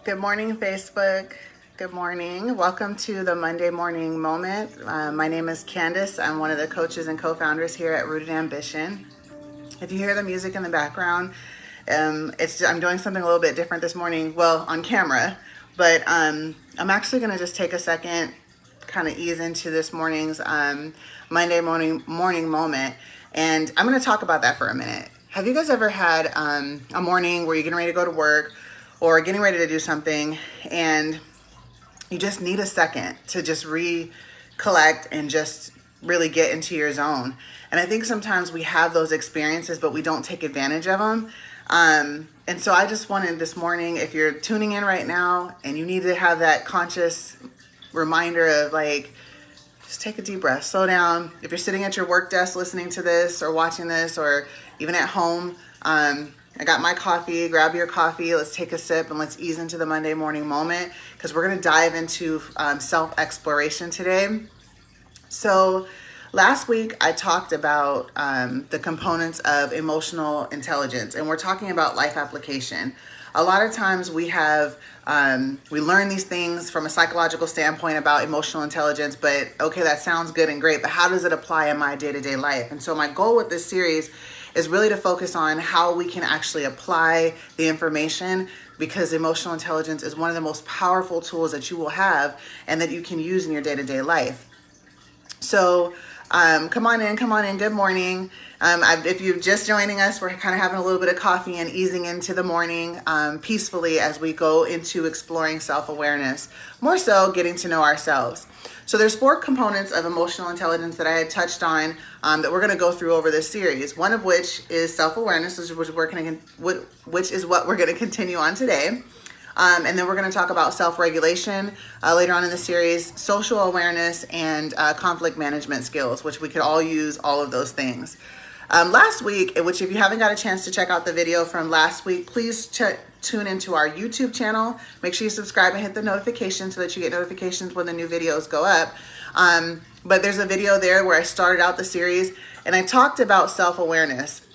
Good morning, Facebook. Good morning. Welcome to the Monday Morning Moment. My name is Kandice. I'm one of the coaches and co-founders here at Rooted Ambition. If you hear the music in the background, I'm doing something a little bit different this morning, well, on camera, but I'm actually going to just take a second, kind of ease into this morning's Monday morning moment, and I'm going to talk about that for a minute. Have you guys ever had a morning where you're getting ready to go to work or getting ready to do something and you just need a second to just recollect and just really get into your zone? And I think sometimes we have those experiences, but we don't take advantage of them. And so I just wanted this morning, if you're tuning in right now and you need to have that conscious reminder of like, just take a deep breath, slow down. If you're sitting at your work desk listening to this or watching this, or even at home, I got my coffee, grab your coffee, let's take a sip and let's ease into the Monday morning moment, because we're gonna dive into self-exploration today. So last week I talked about the components of emotional intelligence, and we're talking about life application. A lot of times we learn these things from a psychological standpoint about emotional intelligence, but okay, that sounds good and great, but how does it apply in my day-to-day life? And so my goal with this series is really to focus on how we can actually apply the information, because emotional intelligence is one of the most powerful tools that you will have and that you can use in your day-to-day life. So come on in. Good morning. If you're just joining us, we're kind of having a little bit of coffee and easing into the morning peacefully as we go into exploring self-awareness, more so getting to know ourselves. So there's 4 components of emotional intelligence that I had touched on that we're going to go through over this series. One of which is self-awareness, which is what we're going to continue on today. And then we're going to talk about self-regulation later on in the series, social awareness, and conflict management skills, which we could all use all of those things. Last week, which if you haven't got a chance to check out the video from last week, please tune into our YouTube channel. Make sure you subscribe and hit the notification so that you get notifications when the new videos go up. But there's a video there where I started out the series and I talked about self-awareness.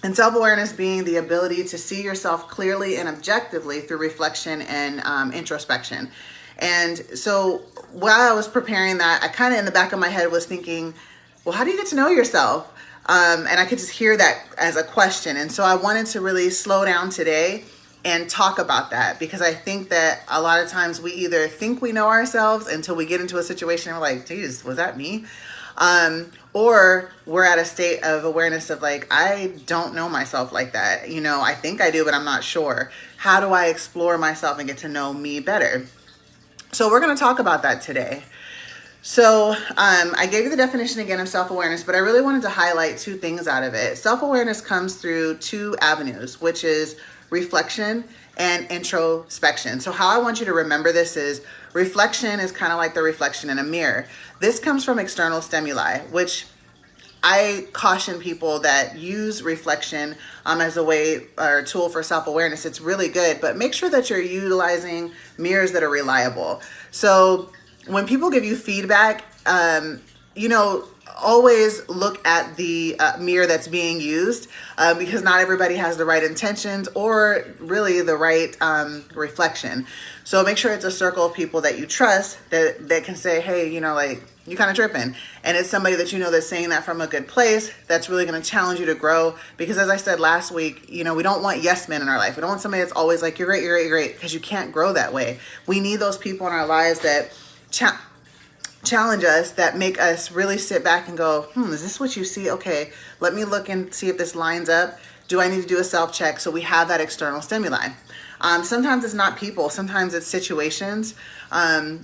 And self-awareness being the ability to see yourself clearly and objectively through reflection and introspection. And so while I was preparing that, I kind of in the back of my head was thinking, well, how do you get to know yourself? And I could just hear that as a question. And so I wanted to really slow down today and talk about that, because I think that a lot of times we either think we know ourselves until we get into a situation and we're like, geez, was that me? Or we're at a state of awareness of like, I don't know myself like that. You know, I think I do, but I'm not sure. How do I explore myself and get to know me better? So we're going to talk about that today. So I gave you the definition again of self-awareness, but I really wanted to highlight 2 things out of it. Self-awareness comes through 2 avenues, which is reflection and introspection. So how I want you to remember this is reflection is kind of like the reflection in a mirror. This comes from external stimuli, which I caution people that use reflection as a way or tool for self-awareness. It's really good, but make sure that you're utilizing mirrors that are reliable. So when people give you feedback, always look at the mirror that's being used, because not everybody has the right intentions or really the right reflection. So make sure it's a circle of people that you trust that can say, hey, you kind of tripping. And it's somebody that you know that's saying that from a good place, that's really going to challenge you to grow. Because as I said last week, we don't want yes men in our life. We don't want somebody that's always like, you're great, because you can't grow that way. We need those people in our lives that challenge us, that make us really sit back and go, is this what you see? Okay, let me look and see if this lines up. Do I need to do a self-check? So we have that external stimuli. Sometimes it's not people, sometimes it's situations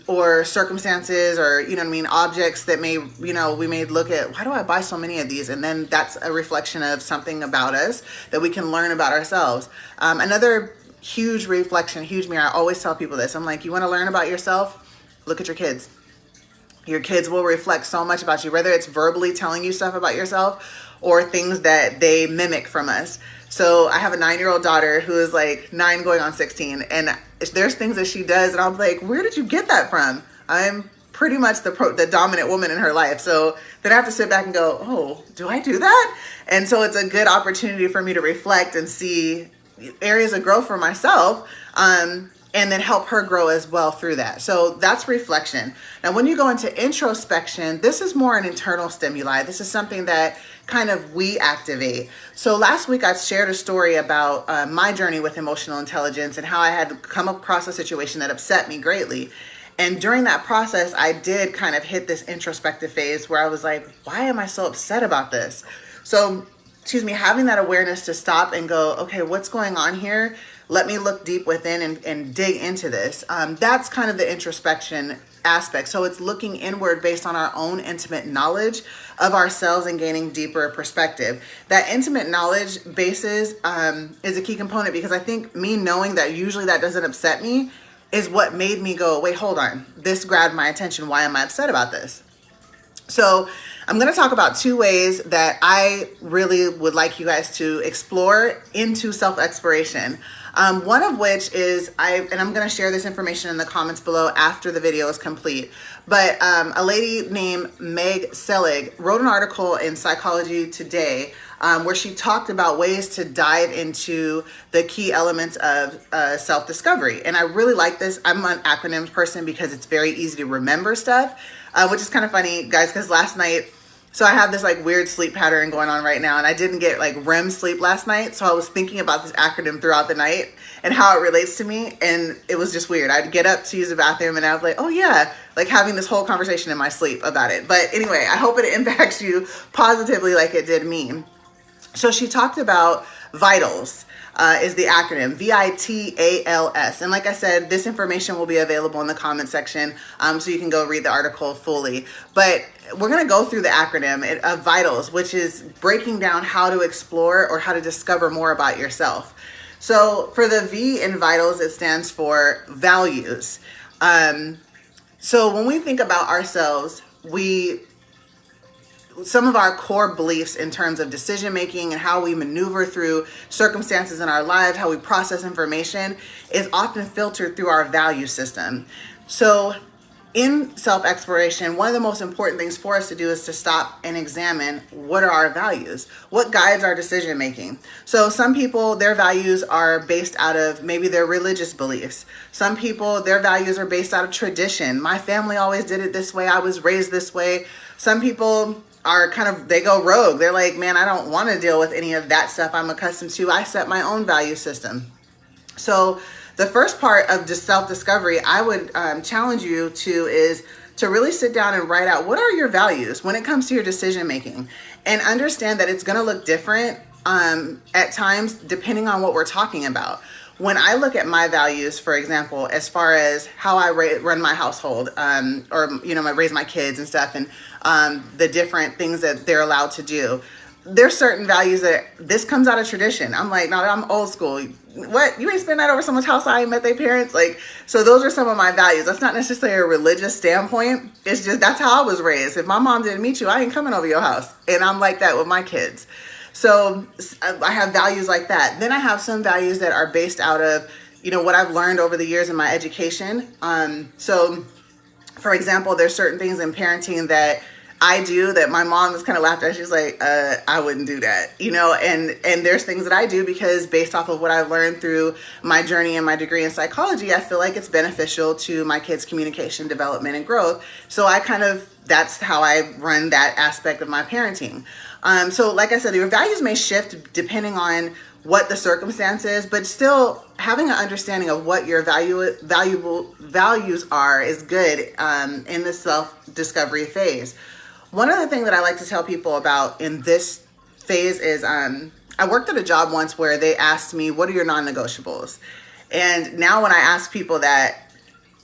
or circumstances, or objects that we may look at, why do I buy so many of these? And then that's a reflection of something about us that we can learn about ourselves. Another huge reflection, huge mirror, I always tell people this. I'm like, you want to learn about yourself? Look at your kids. Your kids will reflect so much about you, whether it's verbally telling you stuff about yourself or things that they mimic from us. So I have a 9-year-old daughter who is like 9 going on 16. And there's things that she does and I'm like, where did you get that from? I'm pretty much the dominant woman in her life. So then I have to sit back and go, oh, do I do that? And so it's a good opportunity for me to reflect and see areas of growth for myself. and then help her grow as well through that. So that's reflection. Now, when you go into introspection, this is more an internal stimuli. This is something that kind of we activate. So last week I shared a story about my journey with emotional intelligence and how I had come across a situation that upset me greatly. And during that process, I did kind of hit this introspective phase where I was like, why am I so upset about this? So, having that awareness to stop and go, okay, what's going on here? Let me look deep within and dig into this. That's kind of the introspection aspect. So it's looking inward based on our own intimate knowledge of ourselves and gaining deeper perspective. That intimate knowledge basis is a key component, because I think me knowing that usually that doesn't upset me is what made me go, wait, hold on. This grabbed my attention. Why am I upset about this? So I'm going to talk about 2 ways that I really would like you guys to explore into self-exploration. One of which is, I'm going to share this information in the comments below after the video is complete. But a lady named Meg Selig wrote an article in Psychology Today where she talked about ways to dive into the key elements of self-discovery. And I really like this. I'm an acronyms person because it's very easy to remember stuff, which is kind of funny, guys, because last night, so I have this like weird sleep pattern going on right now, and I didn't get like REM sleep last night. So I was thinking about this acronym throughout the night and how it relates to me. And it was just weird. I'd get up to use the bathroom and I was like, oh yeah, like having this whole conversation in my sleep about it. But anyway, I hope it impacts you positively like it did me. So she talked about vitals. Is the acronym VITALS. And like I said, this information will be available in the comment section, so you can go read the article fully. But we're going to go through the acronym of vitals, which is breaking down how to explore or how to discover more about yourself. So for the V in vitals, it stands for values. So when we think about ourselves, some of our core beliefs in terms of decision making and how we maneuver through circumstances in our lives, how we process information, is often filtered through our value system. So in self-exploration, one of the most important things for us to do is to stop and examine, what are our values? What guides our decision making? So some people, their values are based out of maybe their religious beliefs. Some people, their values are based out of tradition. My family always did it this way. I was raised this way. Some people are they go rogue. They're like, man, I don't want to deal with any of that stuff I'm accustomed to. I set my own value system. So the first part of self-discovery I would challenge you to is to really sit down and write out, what are your values when it comes to your decision making, and understand that it's going to look different at times depending on what we're talking about. When I look at my values, for example, as far as how I run my household, or I raise my kids and stuff, and the different things that they're allowed to do, there's certain values that this comes out of tradition. I'm like, no, I'm old school. What? You ain't spend that over someone's house I ain't met their parents? Like, so those are some of my values. That's not necessarily a religious standpoint. It's just, that's how I was raised. If my mom didn't meet you, I ain't coming over your house. And I'm like that with my kids. So I have values like that. Then I have some values that are based out of, what I've learned over the years in my education. So for example, there's certain things in parenting that I do that my mom is kind of laughed at. She's like, I wouldn't do that, and there's things that I do because based off of what I've learned through my journey and my degree in psychology, I feel like it's beneficial to my kids' communication, development, and growth. So that's how I run that aspect of my parenting. So like I said, your values may shift depending on what the circumstance is, but still having an understanding of what your valuable values are is good in the self-discovery phase. One other thing that I like to tell people about in this phase is I worked at a job once where they asked me, what are your non-negotiables? And now when I ask people that,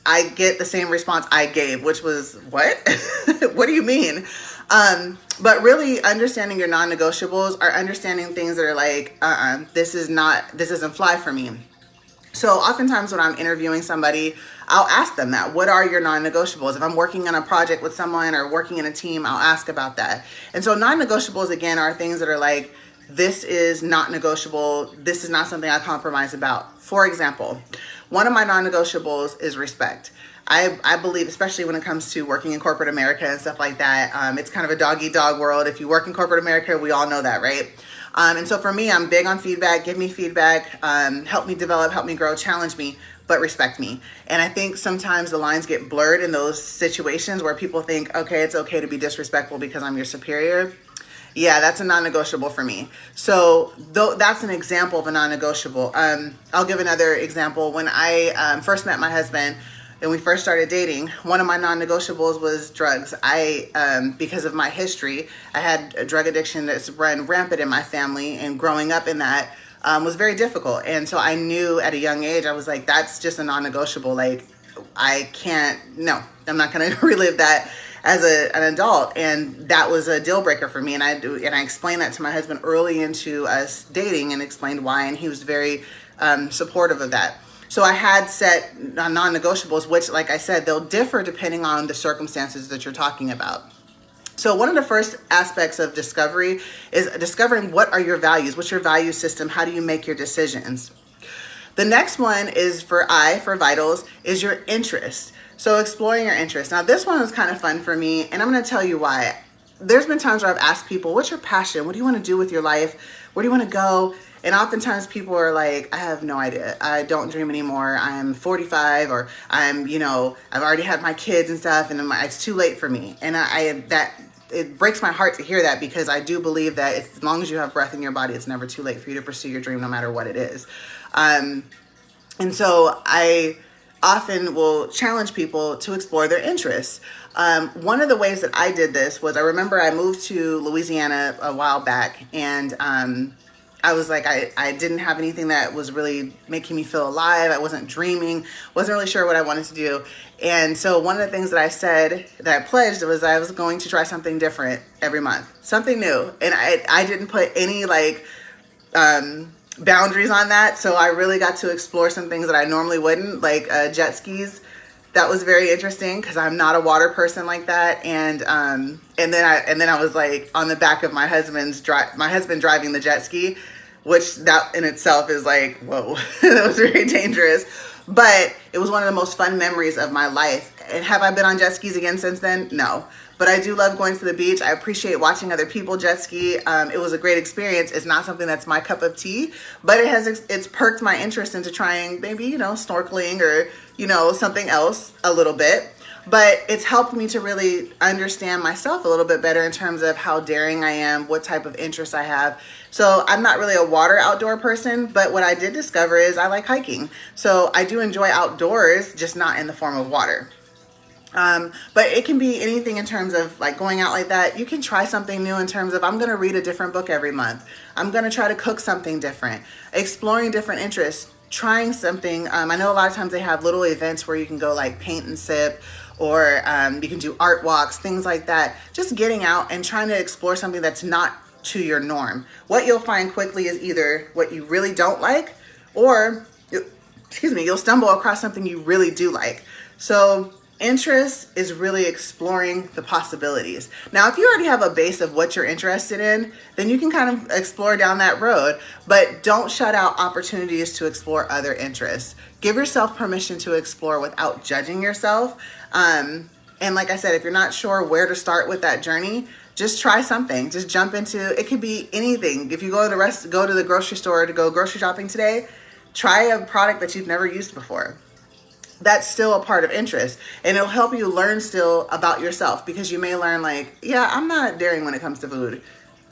I get the same response I gave, which was, what? What do you mean? But really understanding your non-negotiables are understanding things that are like, this doesn't fly for me. So oftentimes when I'm interviewing somebody, I'll ask them that. What are your non-negotiables? If I'm working on a project with someone or working in a team, I'll ask about that. And so non-negotiables, again, are things that are like, this is not negotiable. This is not something I compromise about. For example, one of my non-negotiables is respect. I believe, especially when it comes to working in corporate America and stuff like that, it's kind of a dog-eat-dog world. If you work in corporate America, we all know that, right? And so for me, I'm big on feedback. Give me feedback, help me develop, help me grow, challenge me, but respect me. And I think sometimes the lines get blurred in those situations where people think, okay, it's okay to be disrespectful because I'm your superior. Yeah, that's a non-negotiable for me. So that's an example of a non-negotiable. I'll give another example. When I first met my husband and we first started dating, one of my non-negotiables was drugs. Because of my history, I had a drug addiction that's run rampant in my family, and growing up in that was very difficult. And so I knew at a young age, I was like, that's just a non-negotiable. Like, no, I'm not going to relive that as an adult. And that was a deal breaker for me. And I explained that to my husband early into us dating and explained why. And he was very supportive of that. So I had set non-negotiables, which, like I said, they'll differ depending on the circumstances that you're talking about. So one of the first aspects of discovery is discovering what are your values, what's your value system, how do you make your decisions. The next one is for vitals, is your interest. So exploring your interest. Now this one was kind of fun for me, and I'm going to tell you why. There's been times where I've asked people, what's your passion? What do you want to do with your life? Where do you want to go? And oftentimes people are like, I have no idea. I don't dream anymore. I'm 45, or I've already had my kids and stuff, and it's too late for me. And it breaks my heart to hear that, because I do believe that as long as you have breath in your body, it's never too late for you to pursue your dream, no matter what it is. And so I often will challenge people to explore their interests. One of the ways that I did this was, I remember I moved to Louisiana a while back, and I was like, I didn't have anything that was really making me feel alive. I wasn't dreaming, wasn't really sure what I wanted to do. And so one of the things that I said, that I pledged, was I was going to try something different every month, something new. And I didn't put any boundaries on that. So I really got to explore some things that I normally wouldn't, like jet skis. That was very interesting, because I'm not a water person like that. And then I was like on the back of my husband driving the jet ski, which that in itself is like, whoa, that was very dangerous. But it was one of the most fun memories of my life. And have I been on jet skis again since then? No. But I do love going to the beach. I appreciate watching other people jet ski. It was a great experience. It's not something that's my cup of tea, but it's perked my interest into trying maybe, snorkeling or, something else a little bit. But it's helped me to really understand myself a little bit better in terms of how daring I am, what type of interests I have. So I'm not really a water outdoor person, but what I did discover is I like hiking. So I do enjoy outdoors, just not in the form of water. But it can be anything in terms of like going out like that. You can try something new in terms of, I'm going to read a different book every month. I'm going to try to cook something different, exploring different interests, trying something. I know a lot of times they have little events where you can go like paint and sip, or you can do art walks, things like that. Just getting out and trying to explore something that's not to your norm. What you'll find quickly is either what you really don't like, or, you'll stumble across something you really do like. So interest is really exploring the possibilities. Now, if you already have a base of what you're interested in, then you can kind of explore down that road, but don't shut out opportunities to explore other interests. Give yourself permission to explore without judging yourself. And like I said, if you're not sure where to start with that journey, just try something. Just jump into, it could be anything. If you go to the grocery store to go grocery shopping today, try a product that you've never used before. That's still a part of interest, and it'll help you learn still about yourself, because you may learn like, yeah, I'm not daring when it comes to food.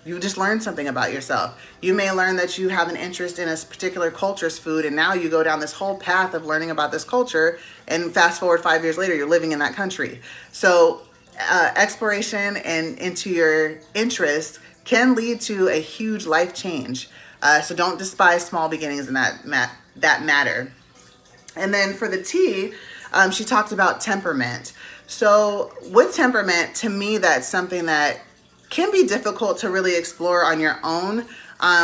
You just learned something about yourself. You may learn that you have an interest in a particular culture's food, and now you go down this whole path of learning about this culture, and fast forward 5 years later, you're living in that country. So exploration and into your interest can lead to a huge life change. So don't despise small beginnings in that matter. And then for the T, she talked about temperament. So with temperament, to me, that's something that can be difficult to really explore on your own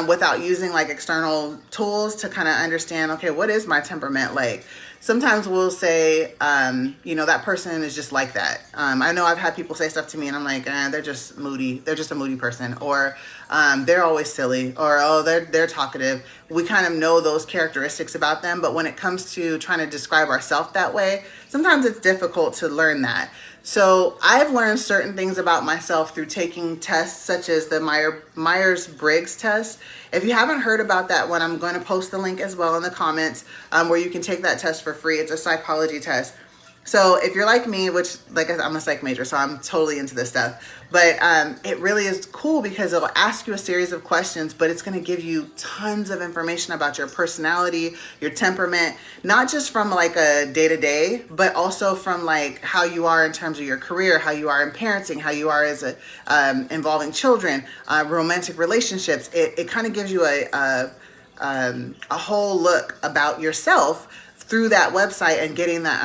without using like external tools to kind of understand, okay, what is my temperament like? Sometimes we'll say, that person is just like that. I know I've had people say stuff to me and I'm like, they're just moody. They're just a moody person. Or they're always silly, or oh, they're talkative. We kind of know those characteristics about them, but when it comes to trying to describe ourselves that way, sometimes it's difficult to learn that. So I've learned certain things about myself through taking tests such as the Myers Briggs Test. If you haven't heard about that one, I'm going to post the link as well in the comments, where you can take that test for free. It's a psychology test. So if you're like me, which like I'm a psych major, so I'm totally into this stuff, but it really is cool because it'll ask you a series of questions, but it's going to give you tons of information about your personality, your temperament, not just from like a day-to-day, but also from like how you are in terms of your career, how you are in parenting, how you are as a involving children, romantic relationships. It kind of gives you a whole look about yourself through that website and getting that,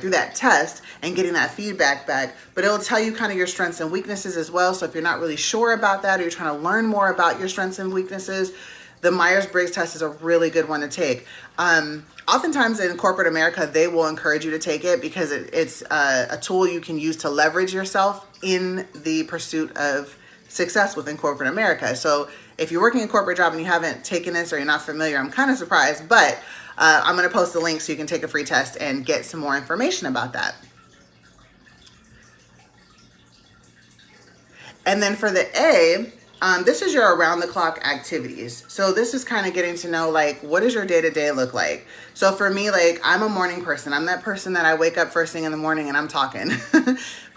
through that test and getting that feedback back. But it'll tell you kind of your strengths and weaknesses as well. So if you're not really sure about that, or you're trying to learn more about your strengths and weaknesses, the Myers Briggs test is a really good one to take. Oftentimes in corporate America, they will encourage you to take it because it's a tool you can use to leverage yourself in the pursuit of success within corporate America. So if you're working a corporate job and you haven't taken this or you're not familiar, I'm kind of surprised, but I'm going to post the link so you can take a free test and get some more information about that. And then for the A, this is your around the clock activities. So this is kind of getting to know, like, what does your day-to-day look like? So for me, like, I'm a morning person. I'm that person that I wake up first thing in the morning and I'm talking.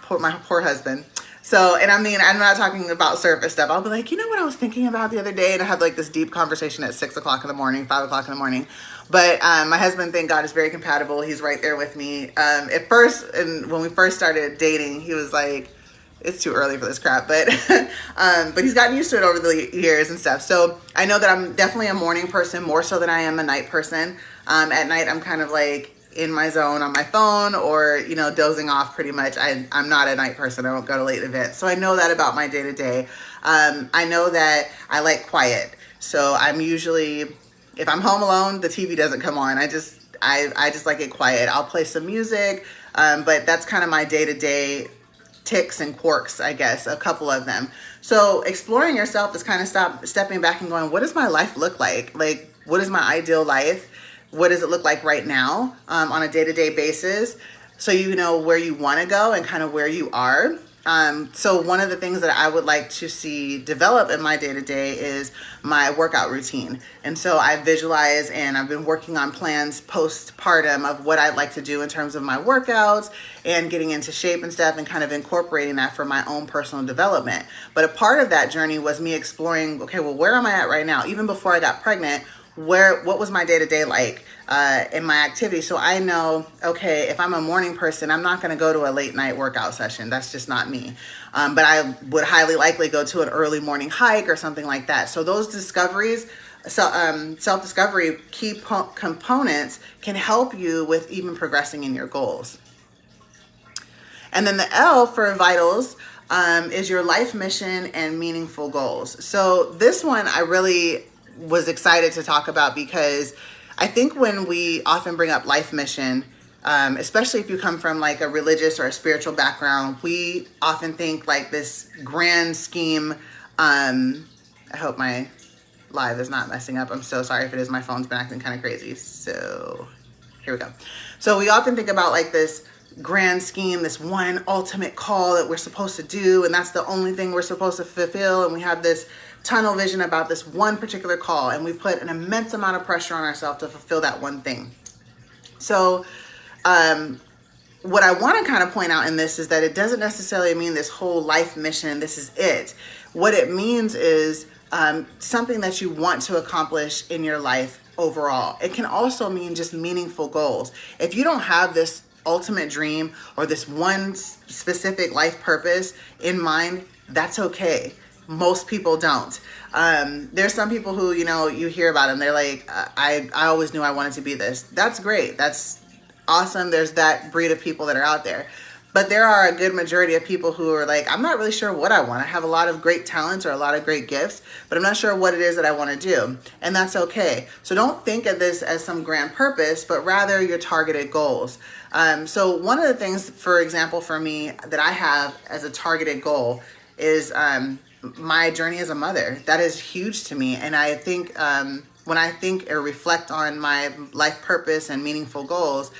My poor husband. So, and I mean, I'm not talking about surface stuff. I'll be like, you know what I was thinking about the other day? And I have like this deep conversation at 6 o'clock in the morning, 5 o'clock in the morning. But my husband, thank God, is very compatible. He's right there with me. At first, and when we first started dating, he was like, it's too early for this crap, but he's gotten used to it over the years and stuff. So I know that I'm definitely a morning person, more so than I am a night person. At night, I'm kind of like in my zone on my phone, or, you know, dozing off pretty much. I'm not a night person. I don't go to late events. So I know that about my day to day. I know that I like quiet. So I'm usually, if I'm home alone, the TV doesn't come on. I just like it quiet. I'll play some music, but that's kind of my day to day ticks and quirks, I guess, a couple of them. So exploring yourself is kind of stepping back and going, what does my life look like? Like, what is my ideal life? What does it look like right now on a day-to-day basis? So you know where you want to go and kind of where you are. So one of the things that I would like to see develop in my day-to-day is my workout routine. And so I visualize, and I've been working on plans postpartum of what I'd like to do in terms of my workouts and getting into shape and stuff, and kind of incorporating that for my own personal development. But a part of that journey was me exploring, okay, well, where am I at right now? Even before I got pregnant, what was my day-to-day like in my activity? So I know, okay, if I'm a morning person, I'm not going to go to a late night workout session. That's just not me. But I would highly likely go to an early morning hike or something like that. So those discoveries, self-discovery key components can help you with even progressing in your goals. And then the L for vitals is your life mission and meaningful goals. So this one I really was excited to talk about, because I think when we often bring up life mission, especially if you come from like a religious or a spiritual background, we often think like this grand scheme. I hope my live is not messing up. I'm so sorry if it is. My phone's been acting kind of crazy. So here we go. So we often think about like this grand scheme, this one ultimate call that we're supposed to do, and that's the only thing we're supposed to fulfill. And we have this tunnel vision about this one particular call, and we put an immense amount of pressure on ourselves to fulfill that one thing. So what I want to kind of point out in this is that it doesn't necessarily mean this whole life mission, this is it. What it means is something that you want to accomplish in your life overall. It can also mean just meaningful goals. If you don't have this ultimate dream or this one specific life purpose in mind, that's okay. Most people don't. There's some people who, you know, you hear about them, they're like, I always knew I wanted to be this. That's great. That's awesome. There's that breed of people that are out there. But there are a good majority of people who are like, I'm not really sure what I want. I have a lot of great talents or a lot of great gifts, but I'm not sure what it is that I want to do. And that's okay. So don't think of this as some grand purpose, but rather your targeted goals. So one of the things, for example, for me that I have as a targeted goal is my journey as a mother. That is huge to me. And I think when I think or reflect on my life purpose and meaningful goals,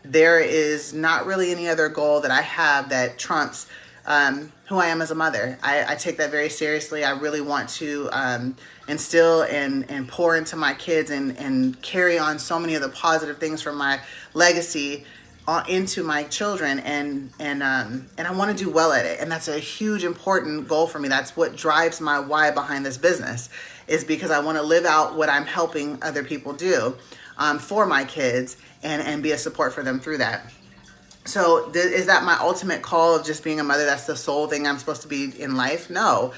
there is not really any other goal that I have that trumps who I am as a mother. I take that very seriously. I really want to instill and pour into my kids and carry on so many of the positive things from my legacy into my children, and I want to do well at it. And that's a huge important goal for me. That's what drives my why behind this business, is because I want to live out what I'm helping other people do for my kids, and be a support for them through that. So is that my ultimate call of just being a mother? That's the sole thing I'm supposed to be in life? No.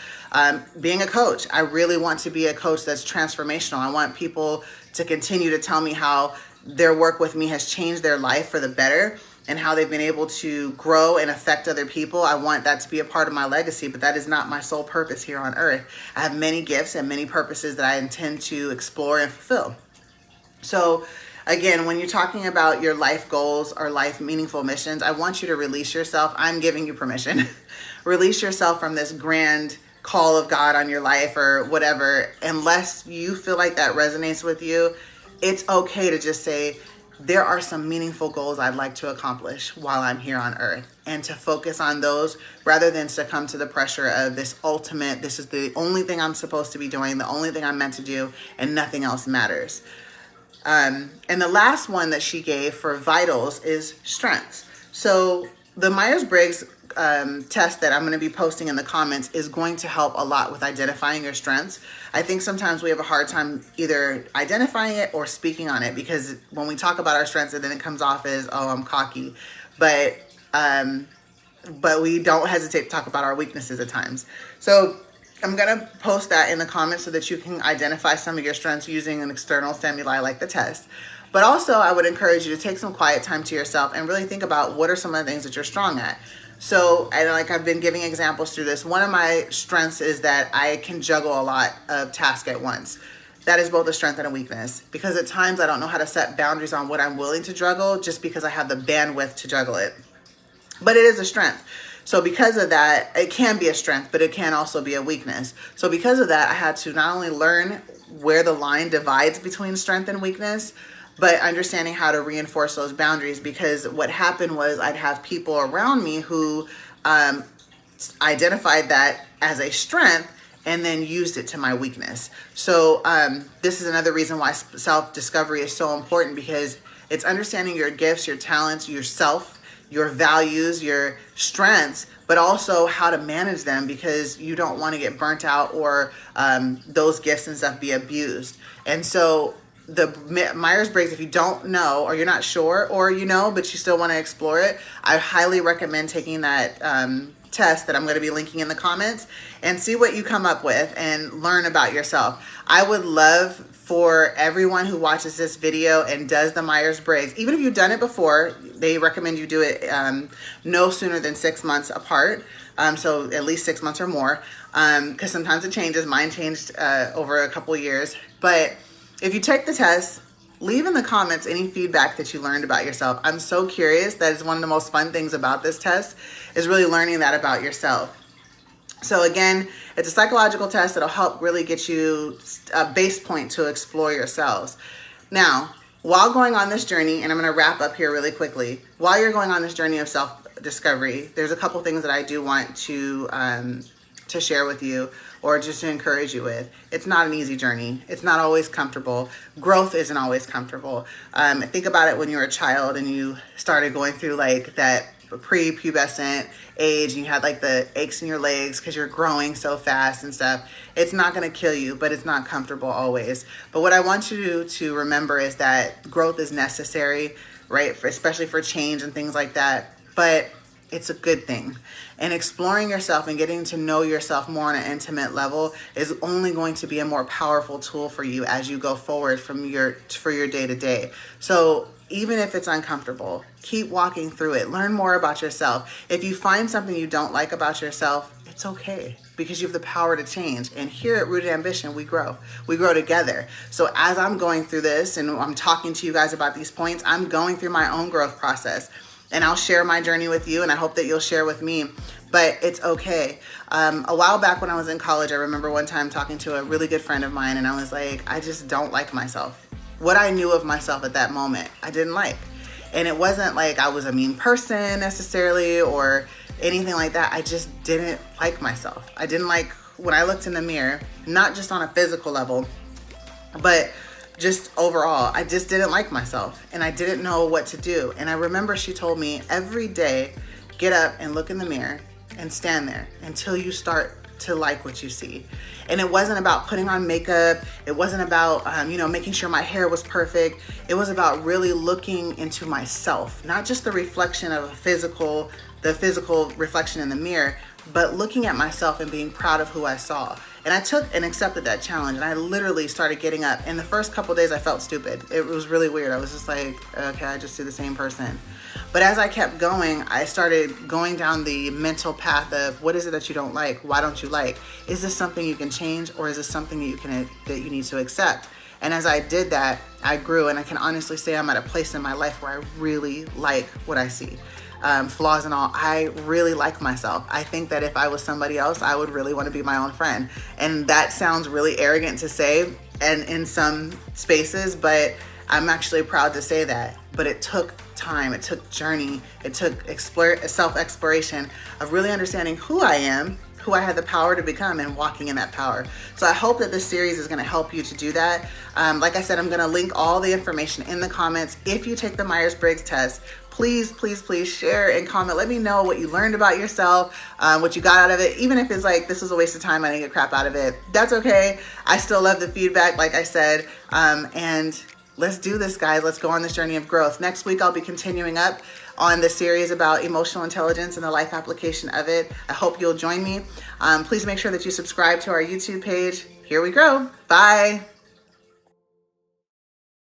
Being a coach, I really want to be a coach that's transformational. I want people to continue to tell me how their work with me has changed their life for the better, and how they've been able to grow and affect other people. I want that to be a part of my legacy, but that is not my sole purpose here on earth. I have many gifts and many purposes that I intend to explore and fulfill. So again, when you're talking about your life goals or life meaningful missions, I want you to release yourself. I'm giving you permission. Release yourself from this grand call of God on your life or whatever. Unless you feel like that resonates with you, it's okay to just say, there are some meaningful goals I'd like to accomplish while I'm here on earth, and to focus on those rather than succumb to the pressure of this ultimate, this is the only thing I'm supposed to be doing, the only thing I'm meant to do, and nothing else matters. And the last one that she gave for vitals is strengths. So the Myers Briggs test that I'm going to be posting in the comments is going to help a lot with identifying your strengths. I think sometimes we have a hard time either identifying it or speaking on it, because when we talk about our strengths, and then it comes off as, oh, I'm cocky. But we don't hesitate to talk about our weaknesses at times. So I'm going to post that in the comments so that you can identify some of your strengths using an external stimuli like the test. But also, I would encourage you to take some quiet time to yourself and really think about what are some of the things that you're strong at. So, and like I've been giving examples through this, one of my strengths is that I can juggle a lot of tasks at once. That is both a strength and a weakness, because at times I don't know how to set boundaries on what I'm willing to juggle just because I have the bandwidth to juggle it. But it is a strength. So because of that, it can be a strength, but it can also be a weakness. So because of that, I had to not only learn where the line divides between strength and weakness, but understanding how to reinforce those boundaries. Because what happened was I'd have people around me who identified that as a strength and then used it to my weakness. So this is another reason why self-discovery is so important, because it's understanding your gifts, your talents, yourself, your values, your strengths, but also how to manage them, because you don't want to get burnt out or those gifts and stuff be abused. And so the Myers-Briggs, if you don't know or you're not sure, or you know but you still want to explore it, I highly recommend taking that test that I'm going to be linking in the comments, and see what you come up with and learn about yourself. I would love for everyone who watches this video and does the Myers-Briggs, even if you've done it before, they recommend you do it no sooner than 6 months apart. So at least 6 months or more, because sometimes it changes. Mine changed over a couple years. But if you take the test, leave in the comments any feedback that you learned about yourself. I'm so curious. That is one of the most fun things about this test, is really learning that about yourself. So again, it's a psychological test that'll help really get you a base point to explore yourselves. Now, while going on this journey, and I'm going to wrap up here really quickly, while you're going on this journey of self-discovery, there's a couple things that I do want to share with you, or just to encourage you with. It's not an easy journey. It's not always comfortable. Growth isn't always comfortable. Think about it when you were a child and you started going through like that pre-pubescent age, and you had like the aches in your legs because you're growing so fast and stuff. It's not going to kill you, but it's not comfortable always. But what I want you to remember is that growth is necessary, right? Especially for change and things like that. But it's a good thing. And exploring yourself and getting to know yourself more on an intimate level is only going to be a more powerful tool for you as you go forward for your day to day. So even if it's uncomfortable, keep walking through it. Learn more about yourself. If you find something you don't like about yourself, it's okay, because you have the power to change. And here at Rooted Ambition, we grow. We grow together. So as I'm going through this and I'm talking to you guys about these points, I'm going through my own growth process. and I'll share my journey with you, and I hope that you'll share with me. But it's okay. A while back when I was in college, I remember one time talking to a really good friend of mine, and I was like, I just don't like myself. What I knew of myself at that moment, I didn't like. And it wasn't like I was a mean person necessarily or anything like that. I just didn't like myself. I didn't like when I looked in the mirror, not just on a physical level, but just overall, I just didn't like myself, and I didn't know what to do. And I remember she told me every day, get up and look in the mirror and stand there until you start to like what you see. And it wasn't about putting on makeup. It wasn't about, making sure my hair was perfect. It was about really looking into myself, not just the reflection of the physical reflection in the mirror, but looking at myself and being proud of who I saw. And I took and accepted that challenge, and I literally started getting up. And the first couple days I felt stupid. It was really weird. I was just like, okay, I just see the same person. But as I kept going, I started going down the mental path of, what is it that you don't like? Why don't you like? Is this something you can change, or is this something that you need to accept? And as I did that, I grew, and I can honestly say I'm at a place in my life where I really like what I see. Flaws and all, I really like myself. I think that if I was somebody else, I would really want to be my own friend. And that sounds really arrogant to say, and in some spaces, but I'm actually proud to say that. But it took time, it took journey, it took self-exploration of really understanding who I am, who I had the power to become, and walking in that power. So I hope that this series is going to help you to do that. Like I said, I'm going to link all the information in the comments. If you take the Myers Briggs test, please, please, please share and comment. Let me know what you learned about yourself, what you got out of it. Even if it's like, this was a waste of time, I didn't get crap out of it. That's okay. I still love the feedback, like I said. And let's do this, guys. Let's go on this journey of growth. Next week, I'll be continuing up on the series about emotional intelligence and the life application of it. I hope you'll join me. Please make sure that you subscribe to our YouTube page. Here we go. Bye.